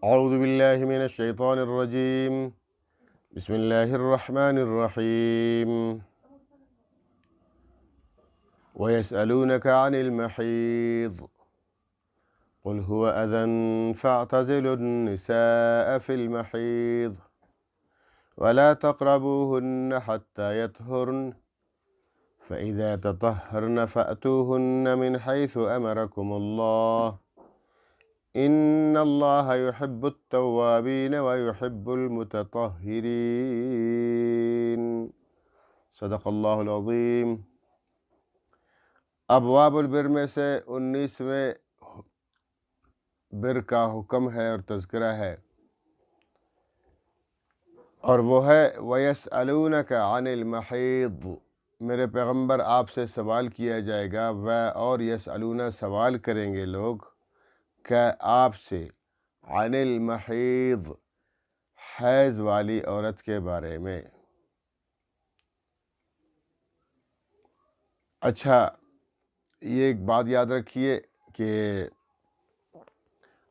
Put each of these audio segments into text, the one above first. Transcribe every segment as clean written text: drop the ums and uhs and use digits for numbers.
أعوذ بالله من الشيطان الرجيم. بسم الله الرحمن الرحيم. ويسألونك عن المحيض قل هو أذى فاعتزلوا النساء في المحيض ولا تقربوهن حتى يطهرن فإذا تطهرن فأتوهن من حيث أمركم الله إن الله يحب التوابين ويحب المتطهرين. صدق اللہ العظیم. ابواب البر میں سے 19ویں بر کا حکم ہے اور تذکرہ ہے، اور وہ ہے وَيَسْأَلُونَكَ عَنِ الْمَحِيضِ. میرے پیغمبر آپ سے سوال کیا جائے گا، اور یسألون سوال کریں گے لوگ کہ آپ سے عن المحیض حیض والی عورت کے بارے میں. اچھا، یہ ایک بات یاد رکھیے کہ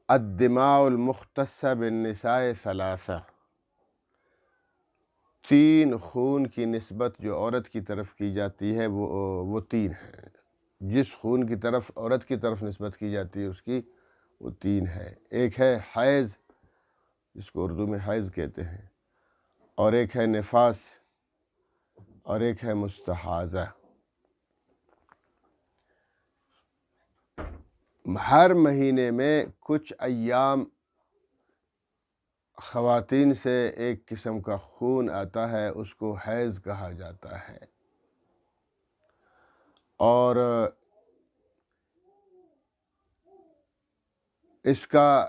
الدماء المختصہ بالنساء ثلاثہ، 3 خون کی نسبت جو عورت کی طرف کی جاتی ہے وہ 3 ہیں. جس خون کی طرف عورت کی طرف نسبت کی جاتی ہے اس کی وہ 3 ہے. ایک ہے حیض، جس کو اردو میں حیض کہتے ہیں، اور ایک ہے نفاس، اور ایک ہے مستحاضہ. ہر مہینے میں کچھ ایام خواتین سے ایک قسم کا خون آتا ہے، اس کو حیض کہا جاتا ہے. اور اس کا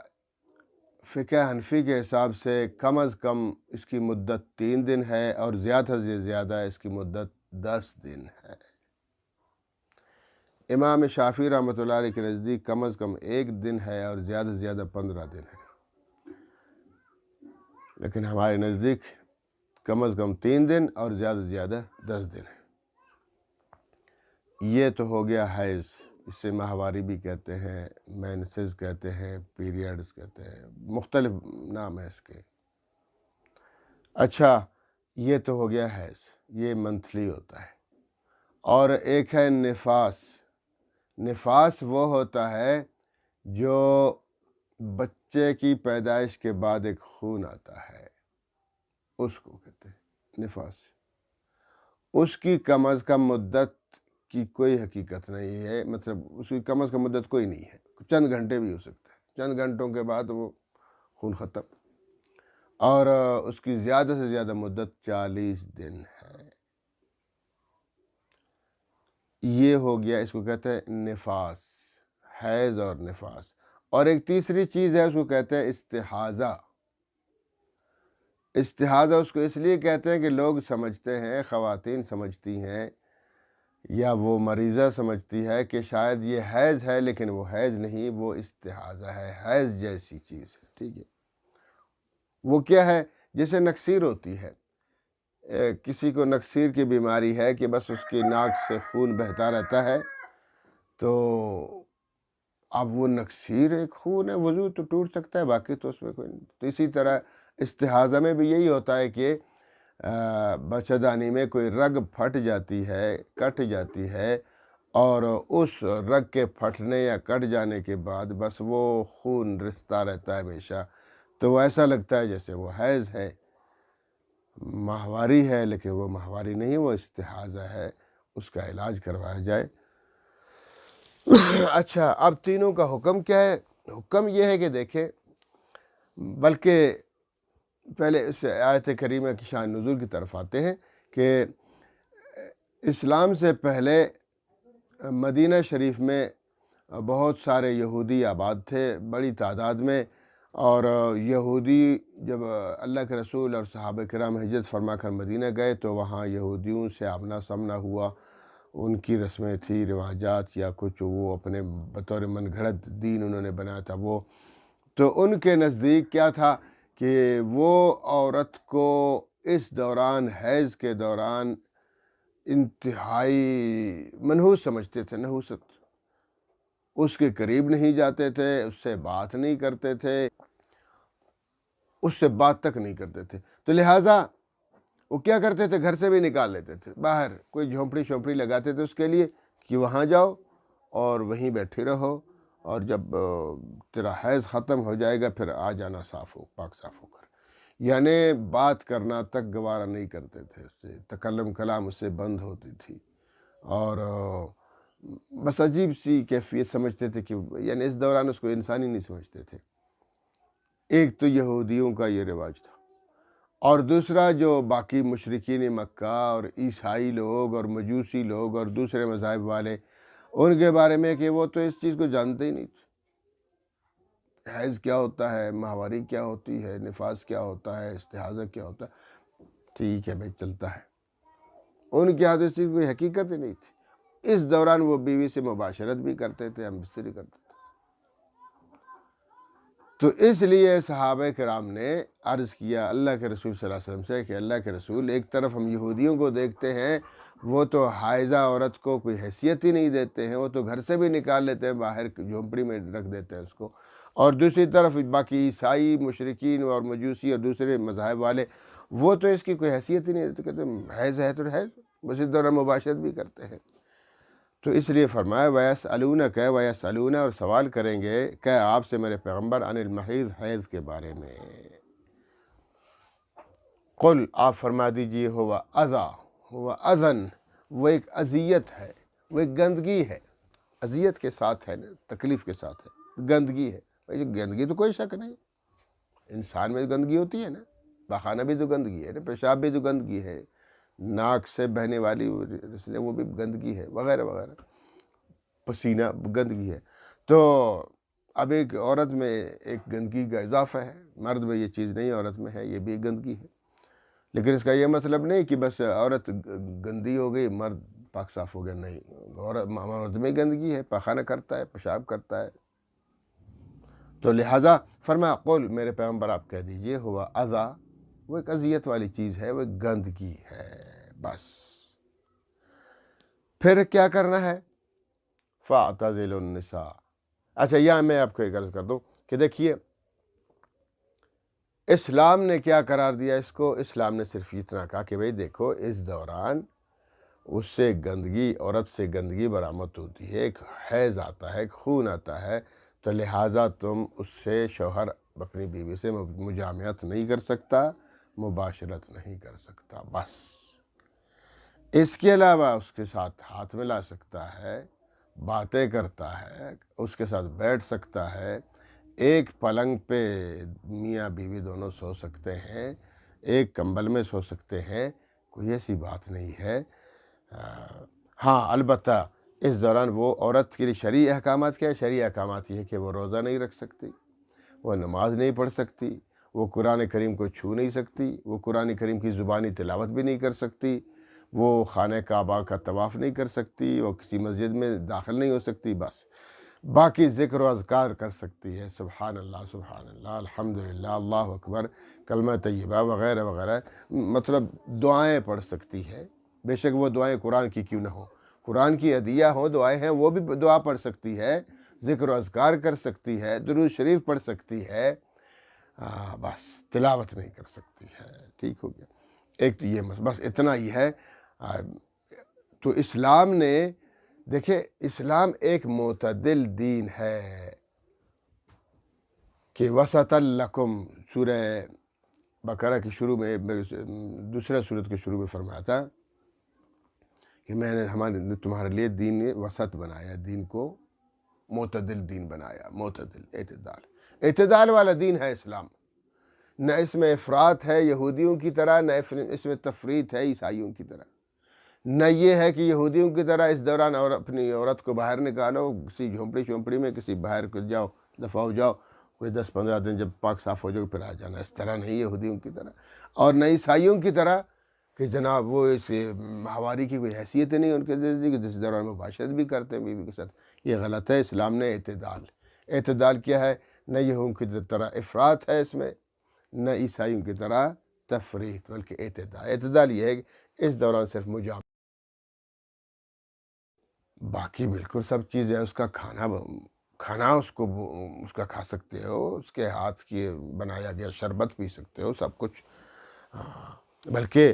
فقہ حنفی کے حساب سے کم از کم اس کی مدت 3 دن ہے، اور زیادہ سے زیادہ اس کی مدت 10 دن ہے. امام شافعی رحمۃ اللہ علیہ کے نزدیک کم از کم 1 دن ہے، اور زیادہ سے زیادہ 15 دن ہے. لیکن ہمارے نزدیک کم از کم 3 دن اور زیادہ سے زیادہ 10 دن ہے. یہ تو ہو گیا حیض. اسے ماہواری بھی کہتے ہیں، مینسز کہتے ہیں، پیریڈز کہتے ہیں، مختلف نام ہے اس کے. اچھا، یہ تو ہو گیا حیض، یہ منتھلی ہوتا ہے. اور ایک ہے نفاس. نفاس وہ ہوتا ہے جو بچے کی پیدائش کے بعد ایک خون آتا ہے، اس کو کہتے ہیں نفاس. اس کی کم از کم مدت کی کوئی حقیقت نہیں ہے، مطلب اس کی کم از کم مدت کوئی نہیں ہے، چند گھنٹے بھی ہو سکتا ہے، چند گھنٹوں کے بعد وہ خون ختم. اور اس کی زیادہ سے زیادہ مدت 40 دن ہے. یہ ہو گیا، اس کو کہتے ہیں نفاس، حیض اور نفاس. اور ایک تیسری چیز ہے، اس کو کہتے ہیں استحاضہ. استحاضہ اس کو اس لیے کہتے ہیں کہ لوگ سمجھتے ہیں، خواتین سمجھتی ہیں یا وہ مریضہ سمجھتی ہے کہ شاید یہ حیض ہے، لیکن وہ حیض نہیں، وہ استحاضہ ہے، حیض جیسی چیز ہے. ٹھیک ہے. وہ کیا ہے؟ جیسے نکسیر ہوتی ہے. کسی کو نکسیر کی بیماری ہے کہ بس اس کی ناک سے خون بہتا رہتا ہے، تو اب وہ نکسیر ایک خون ہے، وضو تو ٹوٹ سکتا ہے، باقی تو اس میں کوئی نہیں. تو اسی طرح استحاضہ میں بھی یہی ہوتا ہے کہ بچہ دانی میں کوئی رگ پھٹ جاتی ہے، کٹ جاتی ہے، اور اس رگ کے پھٹنے یا کٹ جانے کے بعد بس وہ خون رستا رہتا ہے ہمیشہ. تو وہ ایسا لگتا ہے جیسے وہ حیض ہے، ماہواری ہے، لیکن وہ ماہواری نہیں، وہ استحاضہ ہے. اس کا علاج کروایا جائے. اچھا، اب تینوں کا حکم کیا ہے؟ حکم یہ ہے کہ دیکھیں، بلکہ پہلے اس آیت کریمہ کی شان نزول کی طرف آتے ہیں کہ اسلام سے پہلے مدینہ شریف میں بہت سارے یہودی آباد تھے، بڑی تعداد میں. اور یہودی جب اللہ کے رسول اور صحابہ کرام ہجرت فرما کر مدینہ گئے تو وہاں یہودیوں سے آمنا سامنا ہوا. ان کی رسمیں تھی، رواجات یا کچھ وہ اپنے بطور من گھڑت دین انہوں نے بنایا تھا. وہ تو ان کے نزدیک کیا تھا کہ وہ عورت کو اس دوران، حیض کے دوران، انتہائی منحوس سمجھتے تھے، نحوست. اس کے قریب نہیں جاتے تھے، اس سے بات نہیں کرتے تھے. اس سے بات تک نہیں کرتے تھے، تو لہٰذا وہ کیا کرتے تھے، گھر سے بھی نکال لیتے تھے باہر، کوئی جھونپڑی شونپڑی لگاتے تھے اس کے لیے کہ وہاں جاؤ اور وہیں بیٹھے رہو، اور جب تیرا حیض ختم ہو جائے گا پھر آ جانا صاف ہو، پاک صاف ہو کر، یعنی بات کرنا تک گوارہ نہیں کرتے تھے، اس سے تکلم کلام اس سے بند ہوتی تھی، اور بس عجیب سی کیفیت سمجھتے تھے کہ یعنی اس دوران اس کو انسانی نہیں سمجھتے تھے۔ ایک تو یہودیوں کا یہ رواج تھا، اور دوسرا جو باقی مشرکین مکہ اور عیسائی لوگ اور مجوسی لوگ اور دوسرے مذاہب والے، ان کے بارے میں کہ وہ تو اس چیز کو جانتے ہی نہیں تھے، حیض کیا ہوتا ہے، ماہواری کیا ہوتی ہے، نفاس کیا ہوتا ہے، استحاضہ کیا ہوتا ہے، ٹھیک ہے بھائی چلتا ہے، ان کے ہاتھ اس چیز کوئی حقیقت ہی نہیں تھی۔ اس دوران وہ بیوی سے مباشرت بھی کرتے تھے، ہم بستری کرتے تھے، تو اس لیے صحابہ کرام نے عرض کیا اللہ کے رسول صلی اللہ علیہ وسلم سے کہ اللہ کے رسول، ایک طرف ہم یہودیوں کو دیکھتے ہیں وہ تو حائضہ عورت کو کوئی حیثیت ہی نہیں دیتے ہیں، وہ تو گھر سے بھی نکال لیتے ہیں، باہر جھونپڑی میں رکھ دیتے ہیں اس کو، اور دوسری طرف باقی عیسائی مشرکین اور مجوسی اور دوسرے مذاہب والے، وہ تو اس کی کوئی حیثیت ہی نہیں دیتے، کہتے ہیں حیض ہے تو حیض، بس اس دوران مباشرت بھی کرتے ہیں۔ تو اس لیے فرمایا وَيَسْأَلُونَكَ وَيَسْأَلُونَ، اور سوال کریں گے کہ آپ سے میرے پیغمبر عن المحیض، حیض کے بارے میں، قل آپ فرما دیجئے ہوا اذا، ہوا اذن، وہ ایک اذیت ہے، وہ ایک گندگی ہے، اذیت کے ساتھ ہے نا، تکلیف کے ساتھ ہے، گندگی ہے، گندگی تو کوئی شک نہیں، انسان میں گندگی ہوتی ہے نا، پاخانہ بھی تو گندگی ہے نا، پیشاب بھی تو گندگی ہے، ناک سے بہنے والی وہ بھی گندگی ہے، وغیرہ وغیرہ، پسینہ گندگی ہے، تو اب ایک عورت میں ایک گندگی کا اضافہ ہے، مرد میں یہ چیز نہیں عورت میں ہے، یہ بھی گندگی ہے، لیکن اس کا یہ مطلب نہیں کہ بس عورت گندی ہو گئی مرد پاک صاف ہو گیا، نہیں، مرد میں گندگی ہے، پاخانہ کرتا ہے، پیشاب کرتا ہے، تو لہٰذا فرمایا قل میرے پیغمبر آپ کہہ دیجئے ہوا اذا، وہ ایک اذیت والی چیز ہے، وہ ایک گندگی ہے، بس پھر کیا کرنا ہے، فَاعْتَزِلُوا النِّسَاءَ۔ اچھا یہاں میں آپ کو ایک عرض کر دوں کہ دیکھیے اسلام نے کیا قرار دیا اس کو، اسلام نے صرف اتنا کہا کہ بھئی دیکھو اس دوران اس سے گندگی، عورت سے گندگی برآمد ہوتی ہے، ایک حیض آتا ہے، ایک خون آتا ہے، تو لہٰذا تم اس سے شوہر اپنی بیوی سے مجامعت نہیں کر سکتا، مباشرت نہیں کر سکتا، بس اس کے علاوہ اس کے ساتھ ہاتھ ملا سکتا ہے، باتیں کرتا ہے، اس کے ساتھ بیٹھ سکتا ہے، ایک پلنگ پہ میاں بیوی دونوں سو سکتے ہیں، ایک کمبل میں سو سکتے ہیں، کوئی ایسی بات نہیں ہے۔ ہاں البتہ اس دوران وہ عورت کے لیے شرعی احکامات کیا ہے، شرعی احکامات یہ ہے کہ وہ روزہ نہیں رکھ سکتی، وہ نماز نہیں پڑھ سکتی، وہ قرآن کریم کو چھو نہیں سکتی، وہ قرآن کریم کی زبانی تلاوت بھی نہیں کر سکتی، وہ خانہ کعبہ کا طواف نہیں کر سکتی، وہ کسی مسجد میں داخل نہیں ہو سکتی، بس باقی ذکر و اذکار کر سکتی ہے، سبحان اللہ الحمدللہ اللہ اکبر، کلمہ طیبہ وغیرہ وغیرہ، مطلب دعائیں پڑھ سکتی ہے، بے شک وہ دعائیں قرآن کی کیوں نہ ہوں، قرآن کی عدیہ ہوں دعائیں ہیں، وہ بھی دعا پڑھ سکتی ہے، ذکر و اذکار کر سکتی ہے، درود شریف پڑھ سکتی ہے، بس تلاوت نہیں کر سکتی ہے، ٹھیک ہو گیا، ایک تو یہ بس اتنا ہی ہے۔ تو اسلام نے دیکھیں اسلام ایک معتدل دین ہے، کہ وسط لکم، سورہ بقرہ کی شروع میں دوسرا سورت کے شروع میں فرمایا تھا کہ میں نے تمہارے لیے دین وسط بنایا، دین کو معتدل دین بنایا، معتدل، اعتدال والا دین ہے اسلام، نہ اس میں افراط ہے یہودیوں کی طرح، نہ اس میں تفریط ہے عیسائیوں کی طرح، نہ یہ ہے کہ یہودیوں کی طرح اس دوران اور اپنی عورت کو باہر نکالو، کسی جھونپڑی شونپڑی میں کسی باہر کو جاؤ، دفع ہو جاؤ، کوئی 10-15 دن جب پاک صاف ہو جاؤ پھر آ جانا، اس طرح نہیں یہودیوں کی طرح، اور نہ عیسائیوں کی طرح کہ جناب وہ اس ماہواری کی کوئی حیثیت نہیں ان کے کہ جس دوران مباشرت بھی کرتے ہیں بیوی کے ساتھ، یہ غلط ہے۔ اسلام نے اعتدال کیا ہے، نہ یہودیوں کی طرح افراط ہے اس میں، نہ عیسائیوں کی طرح تفریط، بلکہ اعتدال یہ ہے کہ اس دوران صرف باقی بالکل سب چیزیں اس کا کھانا اس کو اس کا کھا سکتے ہو، اس کے ہاتھ کی بنایا گیا شربت پی سکتے ہو، سب کچھ. بلکہ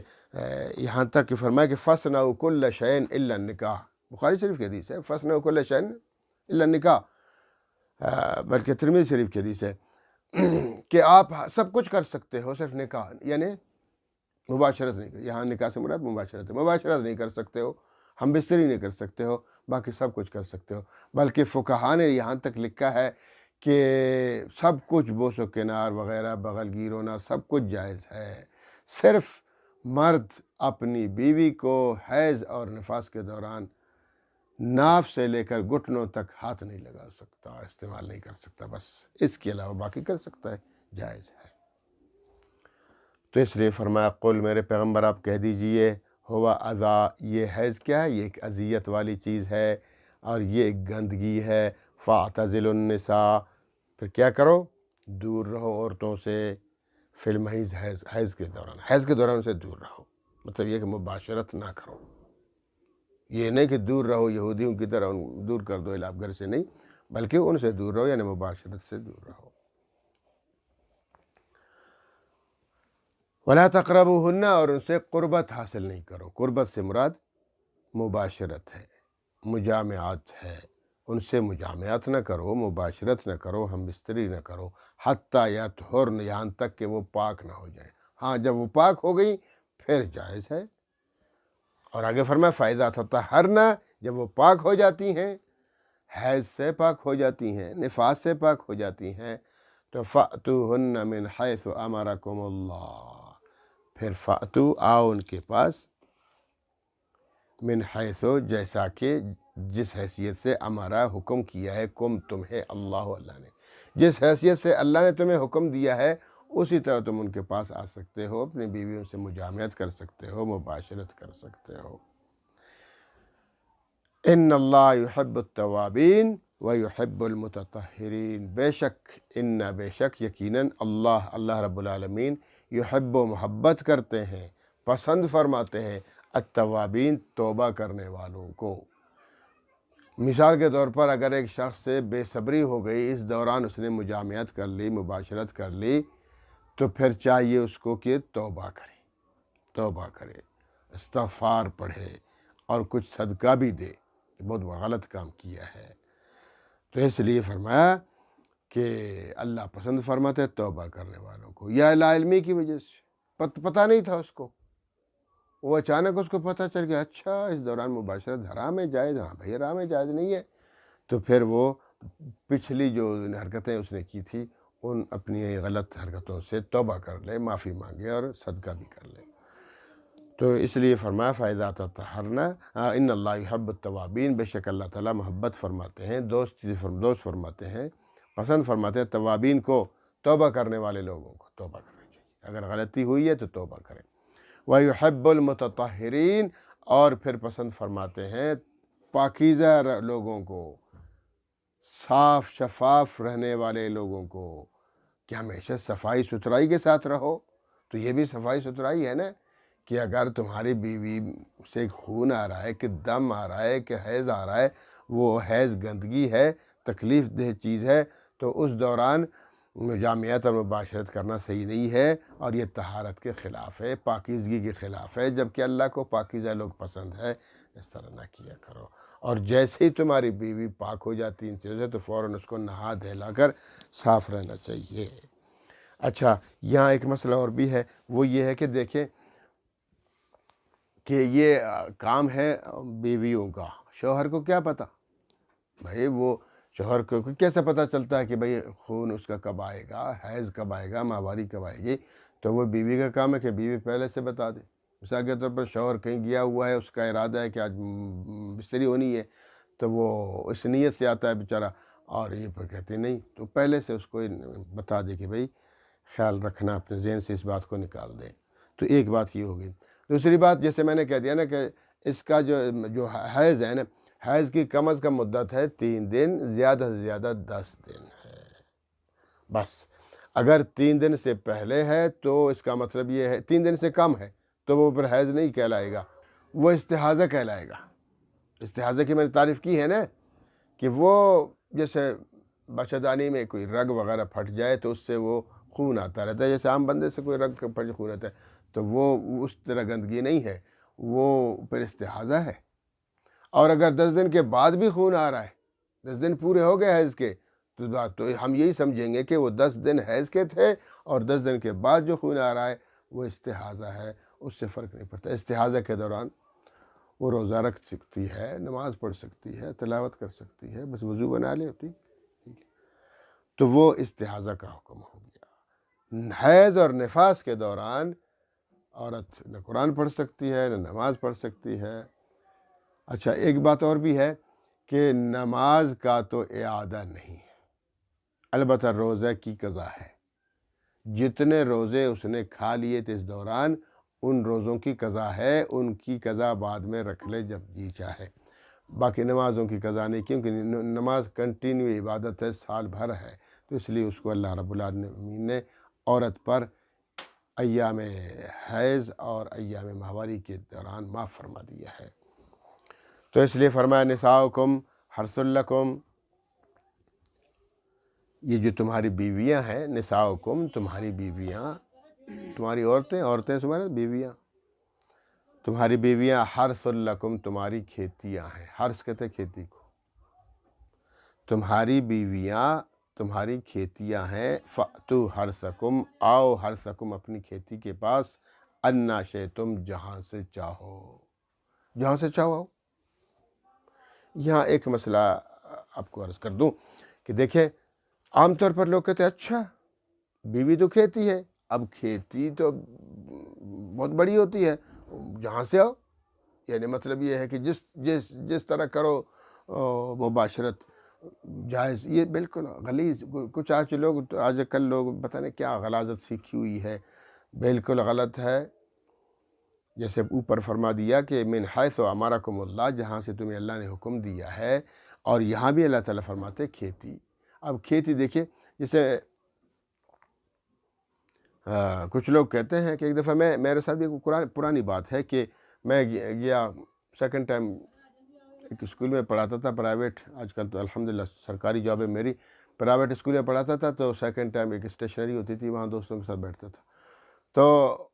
یہاں تک کہ فرمایا کہ فَاصْنَعُوا كُلَّ شَيْءٍ إِلَّا النِّكَاحَ، بخاری شریف کی حدیث ہے. فَاصْنَعُوا كُلَّ شَيْءٍ إِلَّا النِّكَاح، بلکہ ترمذی شریف کی حدیث ہے کہ آپ سب کچھ کر سکتے ہو صرف نکاح، یعنی مباشرت نہیں کر. یہاں نکاح سے مراد مباشرت ہے. مباشرت نہیں کر سکتے ہو، ہم بستری نہیں کر سکتے ہو، باقی سب کچھ کر سکتے ہو. بلکہ فقہا نے یہاں تک لکھا ہے کہ سب کچھ بوس و کنار وغیرہ بغل گیر ہونا سب کچھ جائز ہے. صرف مرد اپنی بیوی کو حیض اور نفاس کے دوران ناف سے لے کر گھٹنوں تک ہاتھ نہیں لگا سکتا، استعمال نہیں کر سکتا، بس اس کے علاوہ باقی کر سکتا ہے، جائز ہے. تو اس لیے فرمایا قل، میرے پیغمبر آپ کہہ دیجئے، ہوا اذا، یہ حیض کیا ہے؟ یہ ایک اذیت والی چیز ہے اور یہ ایک گندگی ہے. فاعتزلوا النساء، پھر کیا کرو؟ دور رہو عورتوں سے. فی المحیض، حیض کے دوران، حیض کے دوران سے دور رہو. مطلب یہ کہ مباشرت نہ کرو. یہ نہیں کہ دور رہو یہودیوں کی طرح دور کر دو آپ گھر سے، نہیں، بلکہ ان سے دور رہو، یعنی مباشرت سے دور رہو. وَلَا تَقْرَبُوهُنَّ، اور ان سے قربت حاصل نہیں کرو. قربت سے مراد مباشرت ہے، مجامعات ہے. ان سے مجامعات نہ کرو، مباشرت نہ کرو، ہم بستری نہ کرو. حتیٰ یطہرن، یہاں تک کہ وہ پاک نہ ہو جائیں. ہاں، جب وہ پاک ہو گئی پھر جائز ہے. اور آگے فرمایا فَإِذَا تَطَہَّرْنَ، جب وہ پاک ہو جاتی ہیں، حیض سے پاک ہو جاتی ہیں، نفاس سے پاک ہو جاتی ہیں، تو فَأْتُوهُنَّ مِنْ حَيْثُ أَمَرَكُمُ اللَّهُ، پھر فَأْتُو، آؤ ان کے پاس، من حیث، جیسا کہ جس حیثیت سے امارا، حکم کیا ہے، کم تمہیں، اللہ نے جس حیثیت سے اللہ نے تمہیں حکم دیا ہے اسی طرح تم ان کے پاس آ سکتے ہو، اپنی بیویوں سے مجامعت کر سکتے ہو، مباشرت کر سکتے ہو. ان اللہ یحب التوابین ویحب المتطہرین، بے شک یقیناً اللہ رب العالمین یحب، و محبت کرتے ہیں، پسند فرماتے ہیں، التوابین، توبہ کرنے والوں کو. مثال کے طور پر اگر ایک شخص سے بے صبری ہو گئی، اس دوران اس نے مجامعت کر لی، مباشرت کر لی، تو پھر چاہیے اس کو کہ توبہ کرے، استغفار پڑھے اور کچھ صدقہ بھی دے. بہت غلط کام کیا ہے. تو اس لیے فرمایا کہ اللہ پسند فرماتے ہے توبہ کرنے والوں کو. یا لا علمی کی وجہ سے پتہ نہیں تھا اس کو، وہ اچانک اس کو پتہ چل گیا، اچھا اس دوران مباشرت حرام ہے، جائز؟ ہاں بھائی حرام ہے، جائز نہیں ہے. تو پھر وہ پچھلی جو حرکتیں اس نے کی تھی ان اپنی غلط حرکتوں سے توبہ کر لے، معافی مانگے اور صدقہ بھی کر لے. تو اس لیے فرمایا فَإِذَا تَطَہَّرْنَ إِنَّ اللَّهَ يُحِبُّ التَّوَّابِينَ، بے شک اللہ تعالیٰ محبت فرماتے ہیں، دوست فرماتے ہیں، پسند فرماتے ہیں توابین کو، توبہ کرنے والے لوگوں کو. توبہ کرنا چاہیے، اگر غلطی ہوئی ہے تو توبہ کریں. وَيُحِبُّ الْمُتَطَہِّرِينَ، اور پھر پسند فرماتے ہیں پاکیزہ لوگوں کو، صاف شفاف رہنے والے لوگوں کو، کہ ہمیشہ صفائی ستھرائی کے ساتھ رہو. تو یہ بھی صفائی ستھرائی ہے نا، کہ اگر تمہاری بیوی سے خون آ رہا ہے، کہ دم آ رہا ہے، کہ حیض آ رہا ہے، وہ حیض گندگی ہے، تکلیف دہ چیز ہے، تو اس دوران مجامعت اور مباشرت کرنا صحیح نہیں ہے، اور یہ طہارت کے خلاف ہے، پاکیزگی کے خلاف ہے، جبکہ اللہ کو پاکیزہ لوگ پسند ہے. اس طرح نہ کیا کرو. اور جیسے ہی تمہاری بیوی پاک ہو جاتی ان چیزوں سے تو فوراً اس کو نہا دھلا کر صاف رہنا چاہیے. اچھا، یہاں ایک مسئلہ اور بھی ہے، وہ یہ ہے کہ دیکھیں کہ یہ کام ہے بیویوں کا، شوہر کو کیا پتہ بھائی، وہ شوہر کو کیسے پتہ چلتا ہے کہ بھئی خون اس کا کب آئے گا، حیض کب آئے گا، ماہواری کب آئے گی؟ تو وہ بیوی کا کام ہے کہ بیوی پہلے سے بتا دے. مثال کے طور پر شوہر کہیں گیا ہوا ہے، اس کا ارادہ ہے کہ آج بستری ہونی ہے، تو وہ اس نیت سے آتا ہے بیچارہ، اور یہ پھر کہتے نہیں، تو پہلے سے اس کو بتا دے کہ بھئی خیال رکھنا، اپنے ذہن سے اس بات کو نکال دیں. تو ایک بات یہ ہوگی. دوسری بات، جیسے میں نے کہہ دیا نا کہ اس کا جو حیض ہے نا، حیض کی کم از کم مدت ہے 3 دن، زیادہ سے زیادہ 10 دن ہے. بس اگر 3 دن سے پہلے ہے تو اس کا مطلب یہ ہے، 3 دن سے کم ہے تو وہ پھر حیض نہیں کہلائے گا، وہ استحاضہ کہلائے گا. استحاضہ کی میں نے تعریف کی ہے نا، کہ وہ جیسے بچھدانی میں کوئی رگ وغیرہ پھٹ جائے تو اس سے وہ خون آتا رہتا ہے، جیسے عام بندے سے کوئی رگ پھٹ خون آتا ہے، تو وہ اس طرح گندگی نہیں ہے، وہ پھر استحاضہ ہے۔ اور اگر 10 دن کے بعد بھی خون آ رہا ہے، 10 دن پورے ہو گئے حیض کے، تو ہم یہی سمجھیں گے کہ وہ 10 دن حیض کے تھے، اور 10 دن کے بعد جو خون آ رہا ہے وہ استحاضہ ہے، اس سے فرق نہیں پڑتا۔ استحاضہ کے دوران وہ روزہ رکھ سکتی ہے، نماز پڑھ سکتی ہے، تلاوت کر سکتی ہے، بس وضو بنا لے، ٹھیک ہے۔ تو وہ استحاضہ کا حکم ہو گیا۔ حیض اور نفاس کے دوران عورت نہ قرآن پڑھ سکتی ہے، نہ نماز پڑھ سکتی ہے۔ اچھا، ایک بات اور بھی ہے کہ نماز کا تو اعادہ نہیں ہے، البتہ روزہ کی قضا ہے۔ جتنے روزے اس نے کھا لیے تھے اس دوران، ان روزوں کی قضا ہے، ان کی قضا بعد میں رکھ لے جب جی چاہے۔ باقی نمازوں کی قضا نہیں، کیونکہ نماز کنٹینیو عبادت ہے، سال بھر ہے، تو اس لیے اس کو اللہ رب العالمین نے عورت پر ایام حیض اور ایام ماہواری کے دوران معاف فرما دیا ہے۔ تو اس لیے فرمایا نساؤکم حرث لکم، یہ جو تمہاری بیویاں ہیں، نساؤکم تمہاری بیویاں، تمہاری عورتیں سمجھے بیویاں، تمہاری بیویاں حرث لکم تمہاری کھیتیاں ہیں۔ حرث کہتے ہیں کھیتی کو۔ تمہاری بیویاں تمہاری کھیتیاں ہیں، فأتوا حرثکم، آؤ حرثکم اپنی کھیتی کے پاس، انا شئتم جہاں سے چاہو، جہاں سے چاہو آؤ۔ یہاں ایک مسئلہ آپ کو عرض کر دوں کہ دیکھیں، عام طور پر لوگ کہتے ہیں اچھا بیوی تو کھیتی ہے، اب کھیتی تو بہت بڑی ہوتی ہے، جہاں سے آؤ، یعنی مطلب یہ ہے کہ جس طرح کرو مباشرت جائز۔ یہ بالکل غلیظ، کچھ آج کل لوگ پتہ نہیں کیا غلاظت سیکھی ہوئی ہے، بالکل غلط ہے۔ جیسے اوپر فرما دیا کہ من حیث امرکم اللہ، جہاں سے تمہیں اللہ نے حکم دیا ہے، اور یہاں بھی اللہ تعالیٰ فرماتے کھیتی۔ اب کھیتی دیکھیے، جیسے کچھ لوگ کہتے ہیں کہ ایک دفعہ میرے ساتھ بھی پرانی بات ہے کہ میں گیا سیکنڈ ٹائم، ایک اسکول میں پڑھاتا تھا پرائیویٹ، آج کل تو الحمدللہ سرکاری جاب ہے میری، پرائیویٹ اسکول میں پڑھاتا تھا، تو سیکنڈ ٹائم ایک اسٹیشنری ہوتی تھی، وہاں دوستوں کے ساتھ بیٹھتا تھا۔ تو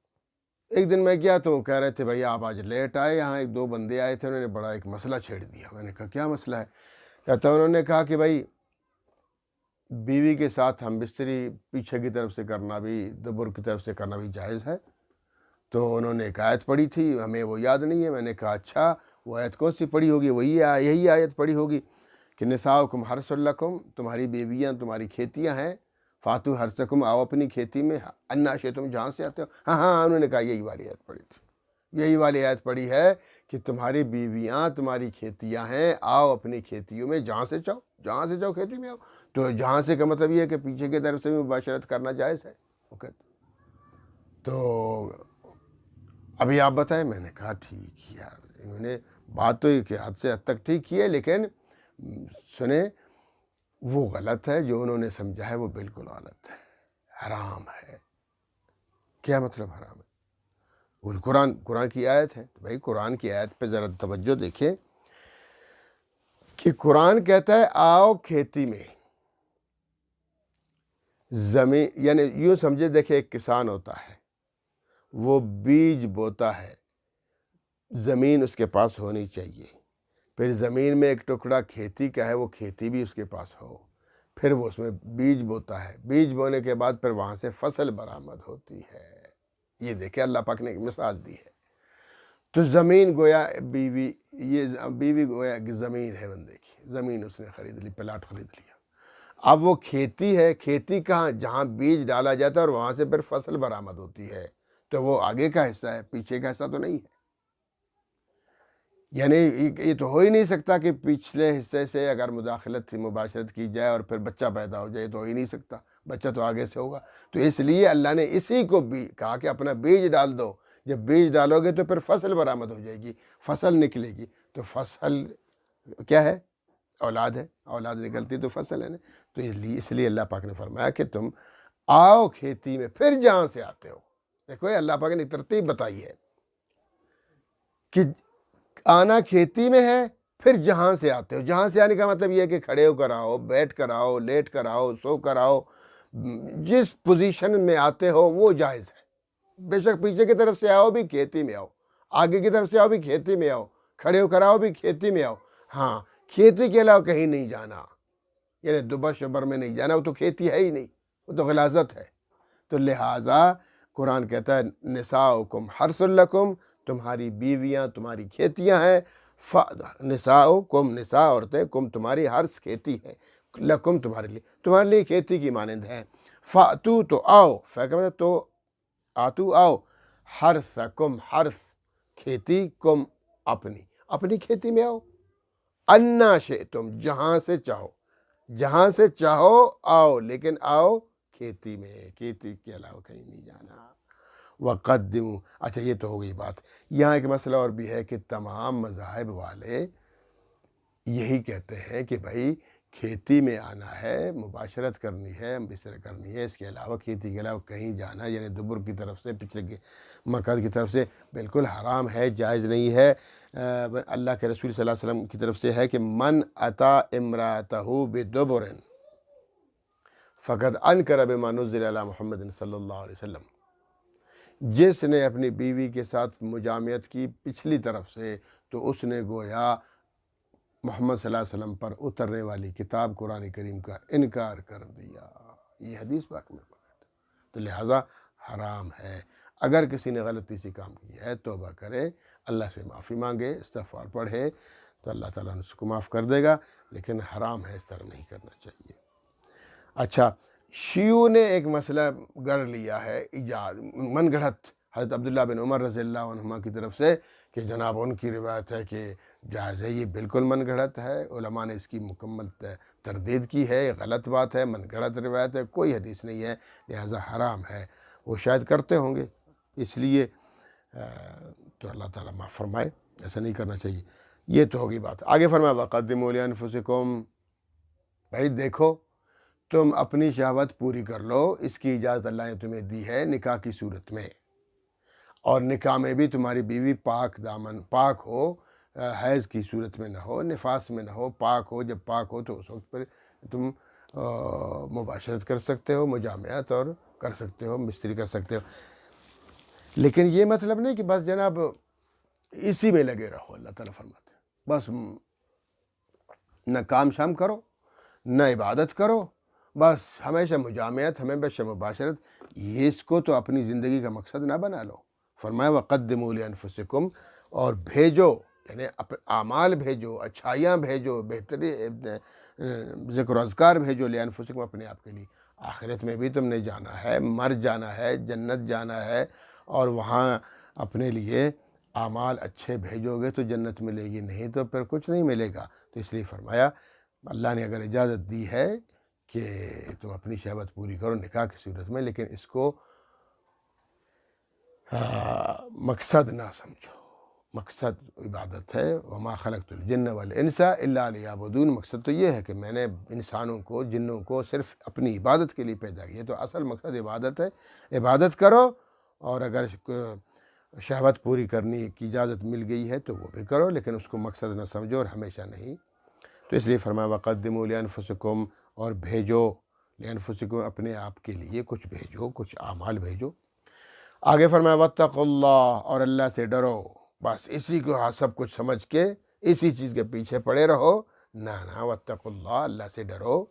ایک دن میں گیا تو وہ کہہ رہے تھے بھائی آپ آج لیٹ آئے، یہاں ایک دو بندے آئے تھے، انہوں نے بڑا ایک مسئلہ چھیڑ دیا۔ میں نے کہا کیا مسئلہ ہے؟ کہتا انہوں نے کہا کہ بھائی بیوی کے ساتھ ہم بستری پیچھے کی طرف سے کرنا بھی، دبر کی طرف سے کرنا بھی جائز ہے۔ تو انہوں نے ایک آیت پڑھی تھی، ہمیں وہ یاد نہیں ہے۔ میں نے کہا اچھا وہ آیت کون سی پڑھی ہوگی؟ یہی آیت پڑھی ہوگی کہ نساؤکم حرث لکم، تمہاری بیویاں تمہاری کھیتیاں ہیں، فاتوا حرثکم، آؤ اپنی کھیتی میں، انا شئتم جہاں سے آتے ہو۔ ہاں انہوں نے کہا یہی والی آیت پڑھی تھی، یہی والی آیت پڑھی ہے کہ تمہاری بیویاں تمہاری کھیتیاں ہیں، آؤ اپنی کھیتیوں میں جہاں سے چاہو، جہاں سے چاہو کھیتی میں آؤ۔ تو جہاں سے کا مطلب یہ ہے کہ پیچھے کی طرف سے بھی مباشرت کرنا جائز ہے، وہ کہتے۔ تو ابھی آپ بتائیں۔ میں نے کہا ٹھیک یار، انہوں نے بات تو کہ حد سے حد تک ٹھیک کی ہے، لیکن سنیں وہ غلط ہے، جو انہوں نے سمجھا ہے وہ بالکل غلط ہے، حرام ہے۔ کیا مطلب حرام ہے؟ وہ قرآن کی آیت ہے۔ بھائی قرآن کی آیت پہ ذرا توجہ دیکھیں کہ قرآن کہتا ہے آؤ کھیتی میں، زمین، یعنی یوں سمجھے، دیکھیں ایک کسان ہوتا ہے، وہ بیج بوتا ہے، زمین اس کے پاس ہونی چاہیے، پھر زمین میں ایک ٹکڑا کھیتی کا ہے، وہ کھیتی بھی اس کے پاس ہو، پھر وہ اس میں بیج بوتا ہے، بیج بونے کے بعد پھر وہاں سے فصل برآمد ہوتی ہے۔ یہ دیکھیں اللہ پاک نے ایک مثال دی ہے۔ تو زمین گویا بیوی، یہ بیوی گویا کہ زمین ہے بندے کی، زمین اس نے خرید لی، پلاٹ خرید لیا۔ اب وہ کھیتی ہے، کھیتی کہاں؟ جہاں بیج ڈالا جاتا ہے اور وہاں سے پھر فصل برآمد ہوتی ہے، تو وہ آگے کا حصہ ہے، پیچھے کا حصہ تو نہیں ہے۔ یعنی یہ تو ہو ہی نہیں سکتا کہ پچھلے حصے سے اگر مداخلت سے مباشرت کی جائے اور پھر بچہ پیدا ہو جائے، تو ہو ہی نہیں سکتا، بچہ تو آگے سے ہوگا۔ تو اس لیے اللہ نے اسی کو بھی کہا کہ اپنا بیج ڈال دو، جب بیج ڈالو گے تو پھر فصل برآمد ہو جائے گی، فصل نکلے گی، تو فصل کیا ہے؟ اولاد ہے، اولاد نکلتی تو فصل ہے نا۔ تو اس لیے اللہ پاک نے فرمایا کہ تم آؤ کھیتی میں، پھر جہاں سے آتے ہو۔ دیکھو اللہ پاک نے ترتیب بتائی ہے کہ آنا کھیتی میں ہے، پھر جہاں سے آتے ہو، جہاں سے آنے کا مطلب یہ ہے کہ کھڑے ہو کر آؤ، بیٹھ کر آؤ، لیٹ کر آؤ، سو کر آؤ، جس پوزیشن میں آتے ہو وہ جائز ہے۔ بے شک پیچھے کی طرف سے آؤ بھی کھیتی میں آؤ، آگے کی طرف سے آؤ بھی کھیتی میں آؤ، کھڑے ہو کر آؤ بھی کھیتی میں آؤ، ہاں کھیتی کے علاوہ کہیں نہیں جانا، یعنی دوبر شبر میں نہیں جانا، وہ تو کھیتی ہے ہی نہیں، وہ تو غلاظت ہے۔ تو لہٰذا قرآن کہتا ہے نساؤکم حرث لکم، تمہاری بیویاں تمہاری کھیتیاں ہیں، نساؤکم، نساء عورتیں، کم تمہاری، حرث کھیتی ہے، لکم تمہارے لیے کھیتی کی مانند ہے، فاتو تو آؤ، فیکم تو آتو آؤ، حرثکم، حرث کھیتی، کم اپنی کھیتی میں آؤ، انا شئتم، جہاں سے چاہو، جہاں سے چاہو آؤ، لیکن آؤ کھیتی میں، کھیتی کے علاوہ کہیں نہیں جانا۔ وقدموا، اچھا یہ تو ہو گئی بات۔ یہاں ایک مسئلہ اور بھی ہے کہ تمام مذاہب والے یہی کہتے ہیں کہ بھائی کھیتی میں آنا ہے، مباشرت کرنی ہے، بستر کرنی ہے، اس کے علاوہ کھیتی کے علاوہ کہیں جانا، یعنی دبر کی طرف سے، پچھلے کے مقد کی طرف سے بالکل حرام ہے، جائز نہیں ہے۔ اللہ کے رسول صلی اللہ علیہ وسلم کی طرف سے ہے کہ من اتا امراتہ بدبر فقد انکر بما نزل علی محمد صلی اللہ علیہ وسلم، جس نے اپنی بیوی کے ساتھ مجامعت کی پچھلی طرف سے تو اس نے گویا محمد صلی اللہ علیہ وسلم پر اترنے والی کتاب قرآن کریم کا انکار کر دیا، یہ حدیث پاک میں موجود ہے۔ تو لہٰذا حرام ہے۔ اگر کسی نے غلطی سے کام کیا ہے توبہ کرے، اللہ سے معافی مانگے، استغفار پڑھے تو اللہ تعالیٰ نے اس کو معاف کر دے گا، لیکن حرام ہے، اس طرح نہیں کرنا چاہیے۔ اچھا، شیعوں نے ایک مسئلہ گڑھ لیا ہے، ایجاد من گڑھت حضرت عبداللہ بن عمر رضی اللہ عنہما کی طرف سے، کہ جناب ان کی روایت ہے کہ جائز ہے، یہ بالکل من گڑھت ہے، علماء نے اس کی مکمل تردید کی ہے، غلط بات ہے، من گڑھت روایت ہے، کوئی حدیث نہیں ہے، لہذا حرام ہے۔ وہ شاید کرتے ہوں گے، اس لیے تو اللہ تعالیٰ معاف فرمائے، ایسا نہیں کرنا چاہیے۔ یہ تو ہوگی بات۔ آگے فرمایا وقدموا لانفسکم، بھائی دیکھو تم اپنی شہوت پوری کر لو، اس کی اجازت اللہ نے تمہیں دی ہے نکاح کی صورت میں، اور نکاح میں بھی تمہاری بیوی پاک دامن، پاک ہو، حیض کی صورت میں نہ ہو، نفاس میں نہ ہو، پاک ہو۔ جب پاک ہو تو اس وقت پر تم مباشرت کر سکتے ہو، مجامعات اور کر سکتے ہو، مستری کر سکتے ہو، لیکن یہ مطلب نہیں کہ بس جناب اسی میں لگے رہو۔ اللہ تعالیٰ فرماتے ہیں بس نہ کام شام کرو، نہ عبادت کرو، بس ہمیشہ مجامعت، ہمیشہ مباشرت، یہ اس کو تو اپنی زندگی کا مقصد نہ بنا لو۔ فرمایا وقدموا لانفسکم، اور بھیجو، یعنی اعمال بھیجو، اچھائیاں بھیجو، بہتری ذکر و اذکار بھیجو لانفسکم، اپنے آپ کے لیے۔ آخرت میں بھی تم نے جانا ہے، مر جانا ہے، جنت جانا ہے، اور وہاں اپنے لیے اعمال اچھے بھیجو گے تو جنت ملے گی، نہیں تو پھر کچھ نہیں ملے گا۔ تو اس لیے فرمایا اللہ نے اگر اجازت دی ہے کہ تم اپنی شہوت پوری کرو نکاح کی صورت میں، لیکن اس کو مقصد نہ سمجھو، مقصد عبادت ہے۔ وما خلقت الجن والانس الا لیعبدون، مقصد تو یہ ہے کہ میں نے انسانوں کو، جنوں کو صرف اپنی عبادت کے لیے پیدا کیا، تو اصل مقصد عبادت ہے، عبادت کرو، اور اگر شہوت پوری کرنے کی اجازت مل گئی ہے تو وہ بھی کرو، لیکن اس کو مقصد نہ سمجھو اور ہمیشہ نہیں۔ تو اس لیے فرمایا وقدموا لانفسکم، اور بھیجو لانفسکم، اپنے آپ کے لیے کچھ بھیجو، کچھ اعمال بھیجو۔ آگے فرمایا واتقوا اللہ، اور اللہ سے ڈرو، بس اسی کو سب کچھ سمجھ کے اسی چیز کے پیچھے پڑے رہو، نہ واتقوا اللہ، اللہ سے ڈرو۔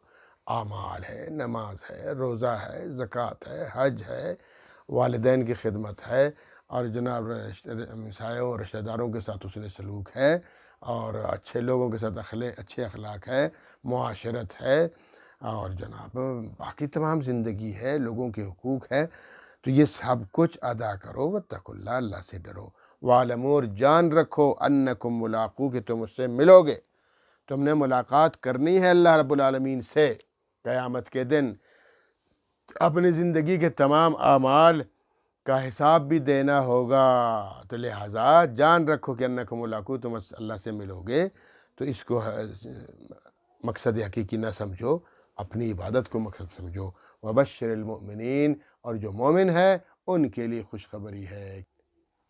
اعمال ہے، نماز ہے، روزہ ہے، زکوٰۃ ہے، حج ہے، والدین کی خدمت ہے، اور جناب ہمسایوں رشتہ داروں کے ساتھ حسن سلوک ہے، اور اچھے لوگوں کے ساتھ اچھے اخلاق ہے، معاشرت ہے، اور جناب باقی تمام زندگی ہے، لوگوں کے حقوق ہے، تو یہ سب کچھ ادا کرو۔ واتقوا اللہ، اللہ سے ڈرو۔ وَاعْلَمُوا، اور جان رکھو، انکم ملاقو، کہ تم اس سے ملو گے، تم نے ملاقات کرنی ہے اللہ رب العالمین سے قیامت کے دن، اپنی زندگی کے تمام اعمال کا حساب بھی دینا ہوگا، تو لہٰذا جان رکھو کہ انکم ملاقو، تم اللہ سے ملو گے، تو اس کو مقصد حقیقی نہ سمجھو، اپنی عبادت کو مقصد سمجھو۔ وبشر المؤمنین، اور جو مومن ہے ان کے لیے خوشخبری ہے۔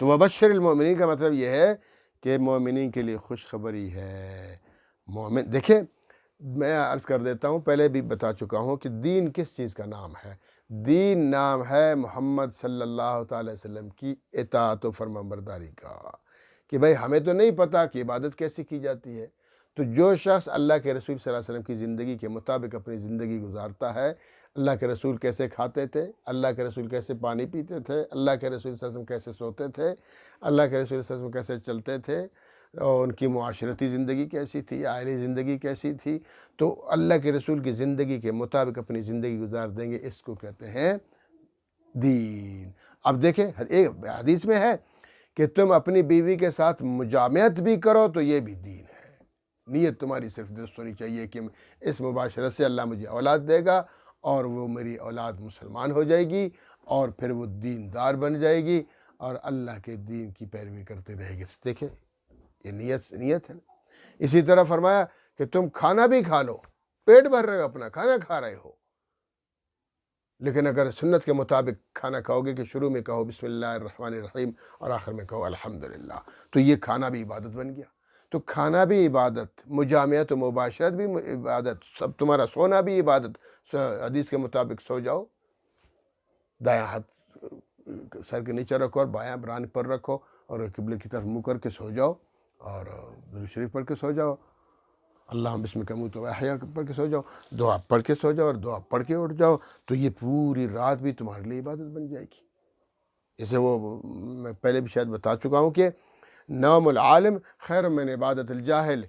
تو وبشر المؤمنین کا مطلب یہ ہے کہ مومنین کے لیے خوشخبری ہے۔ مومن دیکھیں، میں عرض کر دیتا ہوں، پہلے بھی بتا چکا ہوں کہ دین کس چیز کا نام ہے۔ دین نام ہے محمد صلی اللہ تعالی وسلم کی اطاعت و فرمانبرداری کا، کہ بھئی ہمیں تو نہیں پتہ کہ عبادت کیسے کی جاتی ہے، تو جو شخص اللہ کے رسول صلی اللہ علیہ وسلم کی زندگی کے مطابق اپنی زندگی گزارتا ہے، اللہ کے رسول کیسے کھاتے تھے، اللہ کے رسول کیسے پانی پیتے تھے، اللہ کے رسول صلی اللہ علیہ وسلم کیسے سوتے تھے، اللہ کے رسول صلی اللہ علیہ وسلم کیسے چلتے تھے، اور ان کی معاشرتی زندگی کیسی تھی، عائلی زندگی کیسی تھی، تو اللہ کے رسول کی زندگی کے مطابق اپنی زندگی گزار دیں گے، اس کو کہتے ہیں دین۔ اب دیکھیں، ایک حدیث میں ہے کہ تم اپنی بیوی کے ساتھ مجامعت بھی کرو تو یہ بھی دین ہے۔ نیت تمہاری صرف درست ہونی چاہیے کہ اس مباشرت سے اللہ مجھے اولاد دے گا، اور وہ میری اولاد مسلمان ہو جائے گی، اور پھر وہ دیندار بن جائے گی، اور اللہ کے دین کی پیروی کرتے رہے گی۔ دیکھیں، یہ نیت ہے نا۔ اسی طرح فرمایا کہ تم کھانا بھی کھا لو، پیٹ بھر رہے ہو، اپنا کھانا کھا رہے ہو، لیکن اگر سنت کے مطابق کھانا کھاؤ گے کہ شروع میں کہو بسم اللہ الرحمن الرحیم اور آخر میں کہو الحمدللہ، تو یہ کھانا بھی عبادت بن گیا۔ تو کھانا بھی عبادت، مجامعت و مباشرت بھی عبادت، سب تمہارا سونا بھی عبادت۔ حدیث کے مطابق سو جاؤ، دایاں ہاتھ سر کے نیچے رکھو اور بایاں بران پر رکھو، اور قبلے کی طرف منہ کر کے سو جاؤ، اور درود شریف پڑھ کے سو جاؤ، اللہم بسمک اموت و احیا پڑھ کے سو جاؤ، دعا پڑھ کے سو جاؤ، اور دعا پڑھ کے اٹھ جاؤ، تو یہ پوری رات بھی تمہارے لیے عبادت بن جائے گی۔ جیسے وہ میں پہلے بھی شاید بتا چکا ہوں کہ نوم العالم خیر من عبادت الجاہل،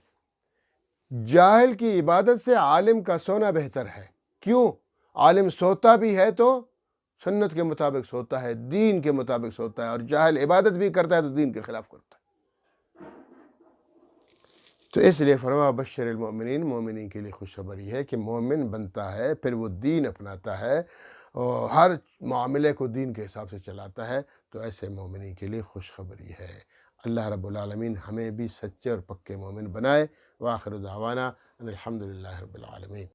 جاہل کی عبادت سے عالم کا سونا بہتر ہے۔ کیوں؟ عالم سوتا بھی ہے تو سنت کے مطابق سوتا ہے، دین کے مطابق سوتا ہے، اور جاہل عبادت بھی کرتا ہے تو دین کے خلاف کرتا ہے۔ تو اس لیے فرمایا بشر المؤمنین، مومنین کے لیے خوشخبری ہے کہ مومن بنتا ہے، پھر وہ دین اپناتا ہے، اور ہر معاملے کو دین کے حساب سے چلاتا ہے، تو ایسے مومنین کے لیے خوشخبری ہے۔ اللہ رب العالمین ہمیں بھی سچے اور پکے مومن بنائے۔ وآخر دعوانا ان الحمدللہ رب العالمین۔